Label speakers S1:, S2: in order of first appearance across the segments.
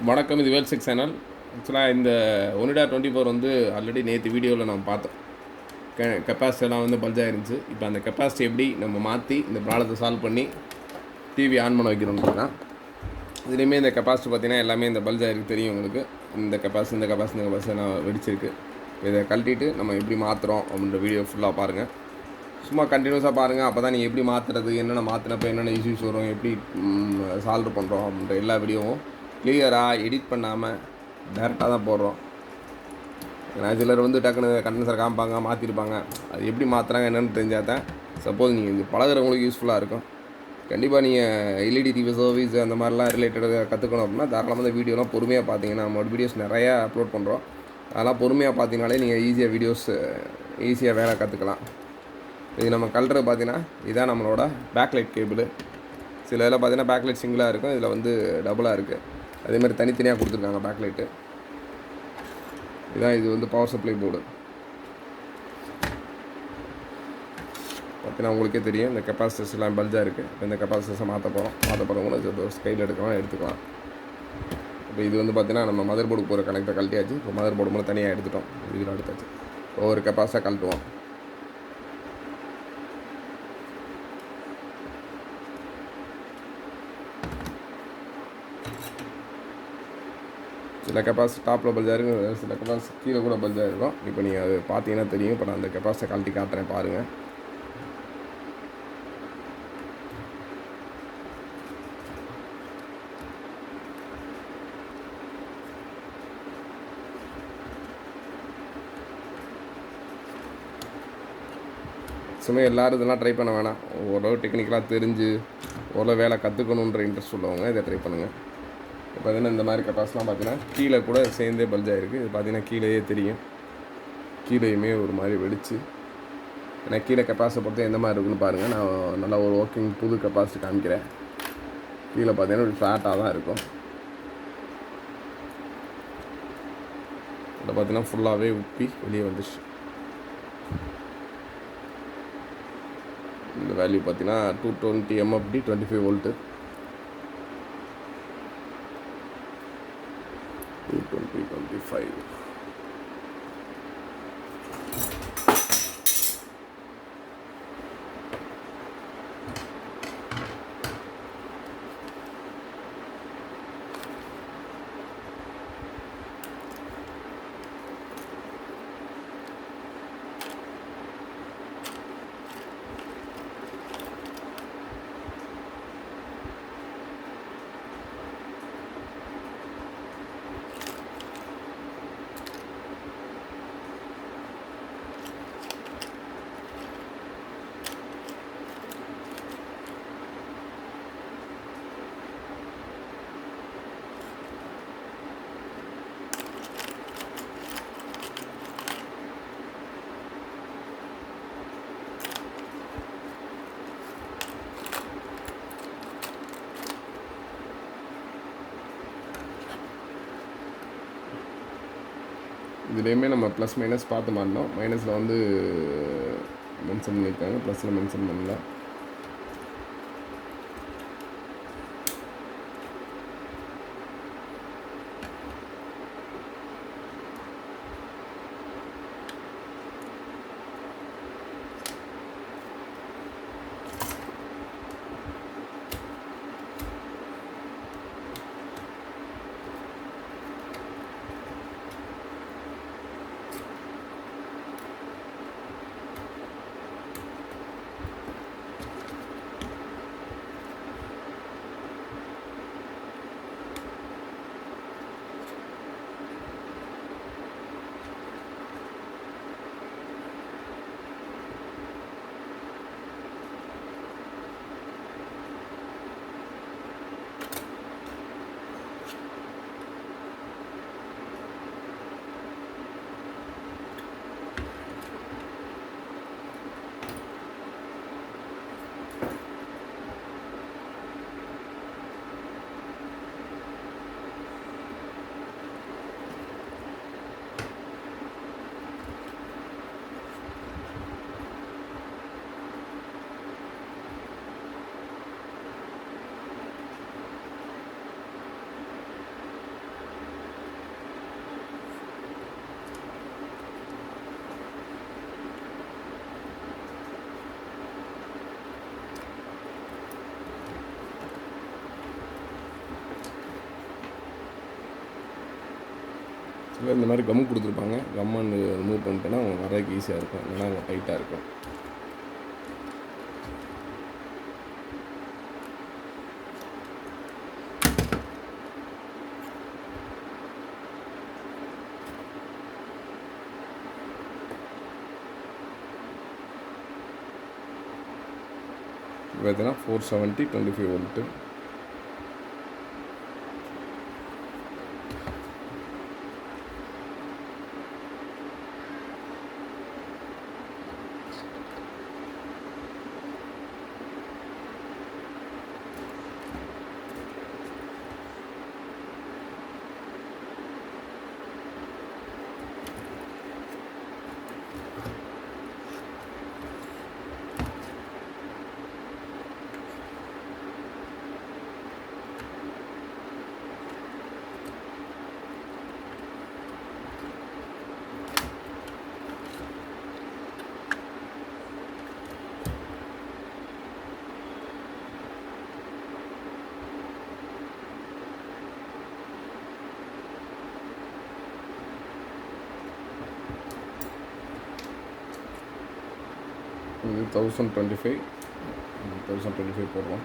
S1: வணக்கம். இது வேல்செக் சேனல். ஆக்சுவலாக இந்த ஒனிடா 24 வந்து ஆல்ரெடி நேற்று வீடியோவில் நம்ம பார்த்தோம். கெப்பாசிட்டிலாம் வந்து பல்ஜாக இருந்துச்சு. இப்போ அந்த கெப்பாசிட்டி எப்படி நம்ம மாற்றி இந்த ப்ராப்ளத்தை சால்வ் பண்ணி டிவி ஆன் பண்ண வைக்கணுன்றது தான். இதுலேயுமே இந்த கெப்பாசிட்டி பார்த்தீங்கன்னா எல்லாமே இந்த பல்ஜாக இருக்குது தெரியும் உங்களுக்கு. இந்த கெப்பாசிட்டி எல்லாம் வெடிச்சிருக்கு. இதை கழட்டிட்டு நம்ம எப்படி மாற்றுறோம் அப்படின்ற வீடியோ ஃபுல்லாக பாருங்கள். சும்மா கண்டினியூஸாக பாருங்கள். அப்போ தான் நீங்கள் எப்படி மாற்றுறது, என்னென்ன மாற்றினப்போ என்னென்ன இஷ்யூஸ் வரும், எப்படி சால்வ் பண்ணுறோம் அப்படின்ற எல்லா வீடியோவும் கிளியராக எடிட் பண்ணாமல் டேரெக்டாக தான் போடுறோம். ஏன்னா சிலர் வந்து டக்குன்னு கண்டென்சர் காமிப்பாங்க, மாற்றிருப்பாங்க. அது எப்படி மாற்றுறாங்க என்னென்னு தெரிஞ்சால் தான் சப்போஸ் நீங்கள் இது பழகிறவங்களுக்கு யூஸ்ஃபுல்லாக இருக்கும். கண்டிப்பாக நீங்கள் எல்இடி டிவி சர்வீஸ் அந்த மாதிரிலாம் ரிலேட்டடாக கற்றுக்கணும் அப்படின்னா தாராளமாக இந்த வீடியோலாம் பொறுமையாக பார்த்தீங்கன்னா நம்மளோட வீடியோஸ் நிறையா அப்லோட் பண்ணுறோம். அதெல்லாம் பொறுமையாக பார்த்தீங்கனாலே நீங்கள் ஈஸியாக வேலை கற்றுக்கலாம். இது நம்ம கலர் பார்த்தீங்கன்னா இதான் நம்மளோட பேக்லைட் கேபிள். சில இதில் பார்த்தீங்கன்னா பேக்லைட் சிங்கிளாக இருக்கும், இதில் வந்து டபுளாக இருக்குது. அதேமாதிரி தனித்தனியாக கொடுத்துருக்காங்க பேக்லைட்டு. இதுதான் இது வந்து பவர் சப்ளை போர்டு. பார்த்தீங்கன்னா உங்களுக்கே தெரியும் இந்த கெப்பாசிட்டர்ஸ் எல்லாம் பல்ஜாக இருக்குது. இப்போ இந்த கெப்பாசிட்டர்ஸை மாற்ற போகிறோம் கூட ஸ்கைல் எடுத்துக்கலாம். இப்போ இது வந்து பார்த்தீங்கன்னா நம்ம மதர் போர்டுக்கு போகிற கனெக்டரை கழட்டியாச்சு. இப்போ மதர் போர்டு மூலம் தனியாக எடுத்துட்டோம். இதில் எடுத்தாச்சு. ஒவ்வொரு கெப்பாசிட்டாக கழட்டுவோம். சில கெப்பாசிட்டி டாப்பில் பல்ஜாக இருக்கும், சில கெப்பாசிட்டி கீழே கூட பல்ஜாக இருக்கும். இப்போ நீங்கள் அது பார்த்தீங்கன்னா தெரியும். இப்போ நான் அந்த கெப்பாசிட்டி கழட்டி காட்டுறேன் பாருங்கள். சும்மா எல்லோரும் இதெல்லாம் ட்ரை பண்ண வேணாம். ஓரளவு டெக்னிக்கலாக தெரிஞ்சு ஓரளவு வேலை கற்றுக்கணுன்ற இன்ட்ரெஸ்ட் உள்ளவங்க இதை ட்ரை பண்ணுங்கள். இப்போ பார்த்தீங்கன்னா இந்த மாதிரி கெப்பாசிட்டிலாம் பார்த்தீங்கன்னா கீழே கூட சேர்ந்தே பல்ஜாக இருக்குது. இது பார்த்தீங்கன்னா கீழேயே தெரியும். கீழேயுமே ஒரு மாதிரி வெடிச்சு. ஏன்னா கீழே கெப்பாசிட்டி பொறுத்து எந்த மாதிரி இருக்குன்னு பாருங்கள். நான் நல்லா ஒரு ஒர்க்கிங் புது கெப்பாசிட்டி காமிக்கிறேன். கீழே பார்த்தீங்கன்னா ஒரு ஃப்ளாட்டாக தான் இருக்கும். இதில் பார்த்தீங்கன்னா ஃபுல்லாகவே உப்பி வெளியே வந்துச்சு. இந்த வேல்யூ பார்த்தீங்கன்னா 220 MFD 25 வோல்ட்டு. 220/25. இதுலேயுமே நம்ம ப்ளஸ் மைனஸ் பார்த்து மாட்டோம். மைனஸில் வந்து மென்ஷன் பண்ணியிருக்காங்க, ப்ளஸில் மென்ஷன் பண்ணல. இல்லை இந்த மாதிரி கம் கொடுத்துருப்பாங்க, கம்மை ரிமூவ் பண்ணிட்டேன்னா அவங்க வர்றதுக்கு ஈஸியாக இருக்கும், இல்லைன்னா அவங்க டைட்டாக இருக்கும். பார்த்தீங்கன்னா 470 25 வோல்ட்டு. இது 1025 போடுறோம்.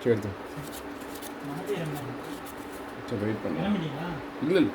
S1: சரி சரி வெயிட் பண்ணுறேன். இல்லை இல்லை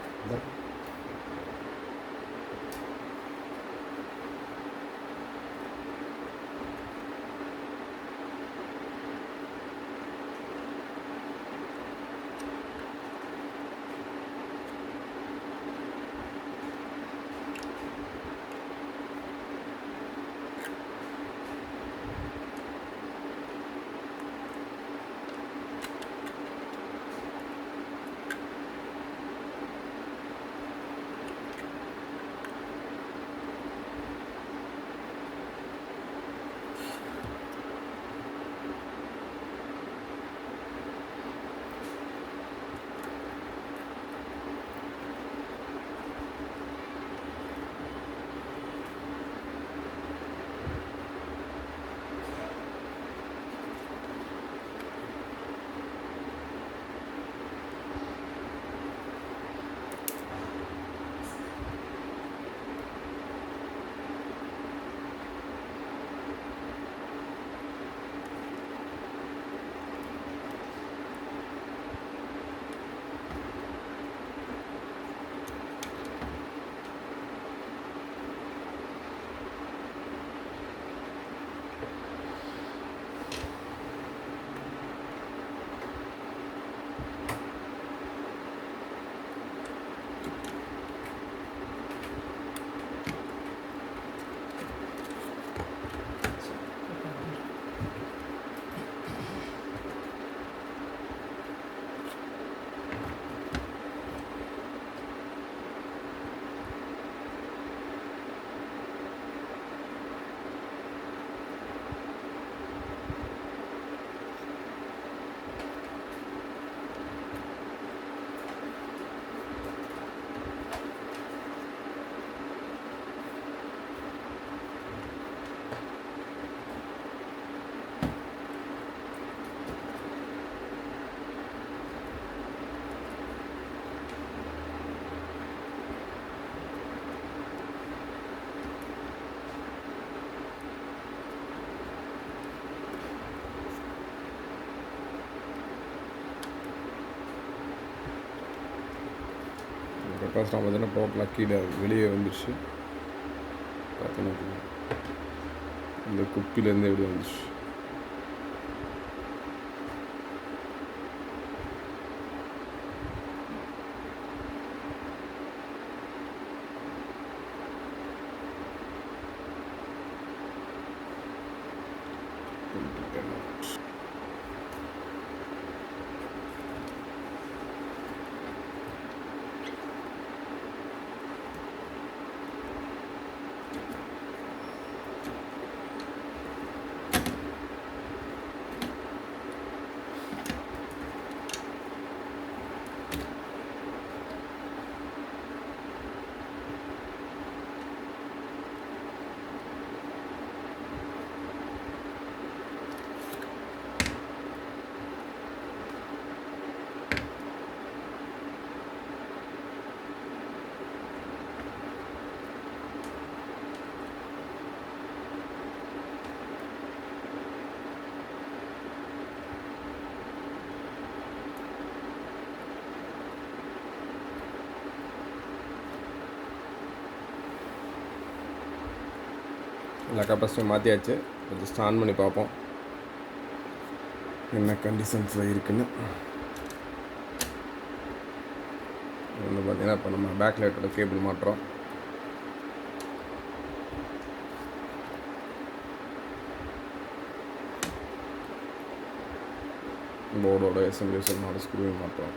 S1: கெப்பாசிட்டி பார்த்தீங்கன்னா டோட்டலாக கீழே வெளியே வந்துடுச்சு. பார்த்தீங்கன்னா இந்த குப்பிலேருந்து எப்படி வந்துச்சு. எல்லா கெப்பாசிட்டியும் மாற்றியாச்சு. ஜஸ்ட் ஆன் பண்ணி பார்ப்போம் என்ன கண்டிஷன்ஸில் இருக்குன்னு. வந்து பார்த்திங்கன்னா இப்போ நம்ம பேக் லைட்டோட கேபிள் மாட்டுறோம். போர்டோட எஸ்எம்பிஎஸ்எல் ஸ்க்ரூவையும் மாட்டுறோம்.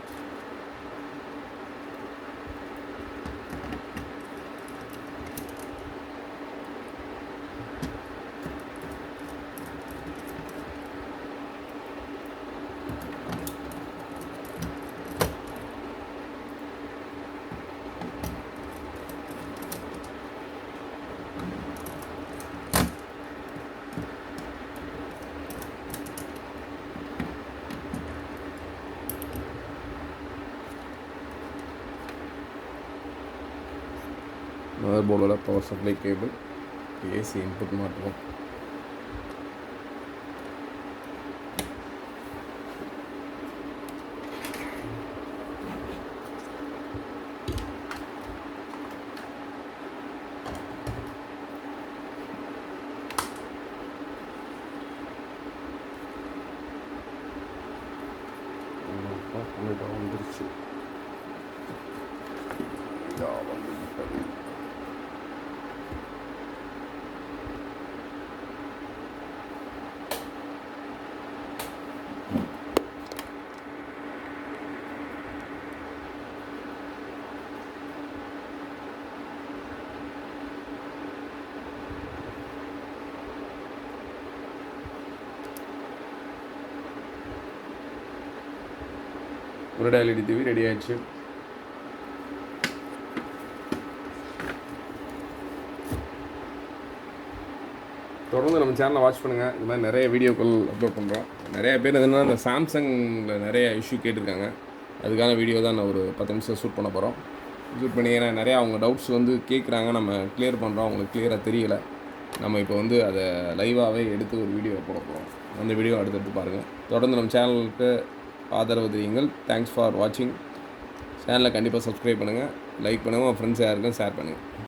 S1: மதர் போர்டோட power supply cable, AC input மாட்டுவோம். வந்துருச்சு. ஒரு எல்இடி டிவி ரெடி ஆயிடுச்சு. தொடர்ந்து நம்ம சேனலை வாட்ச் பண்ணுங்கள். இது மாதிரி நிறைய வீடியோக்கள் அப்லோட் பண்ணுறோம். நிறைய பேர் எதுனா இந்த சாம்சங்கில் நிறைய இஷ்யூ கேட்டிருக்காங்க. அதுக்கான வீடியோ தான் நான் ஒரு 10 நிமிஷம் ஷூட் பண்ண போகிறோம். ஷூட் பண்ணி ஏன்னா நிறையா அவங்க டவுட்ஸ் வந்து கேட்குறாங்க, நம்ம கிளியர் பண்ணுறோம். அவங்களுக்கு கிளியராக தெரியலை. நம்ம இப்போ வந்து அதை லைவாகவே எடுத்து ஒரு வீடியோ போட போகிறோம். அந்த வீடியோ அடுத்தடுத்து பாருங்கள். தொடர்ந்து நம்ம சேனலுக்கு ஆதரவு தெரியுங்கள். தேங்க்ஸ் ஃபார் வாட்சிங். சேனலை கண்டிப்பாக சப்ஸ்கிரைப் பண்ணுங்கள், லைக் பண்ணுங்கள், உங்கள் ஃப்ரெண்ட்ஸ் யாருக்கும் ஷேர் பண்ணுங்கள்.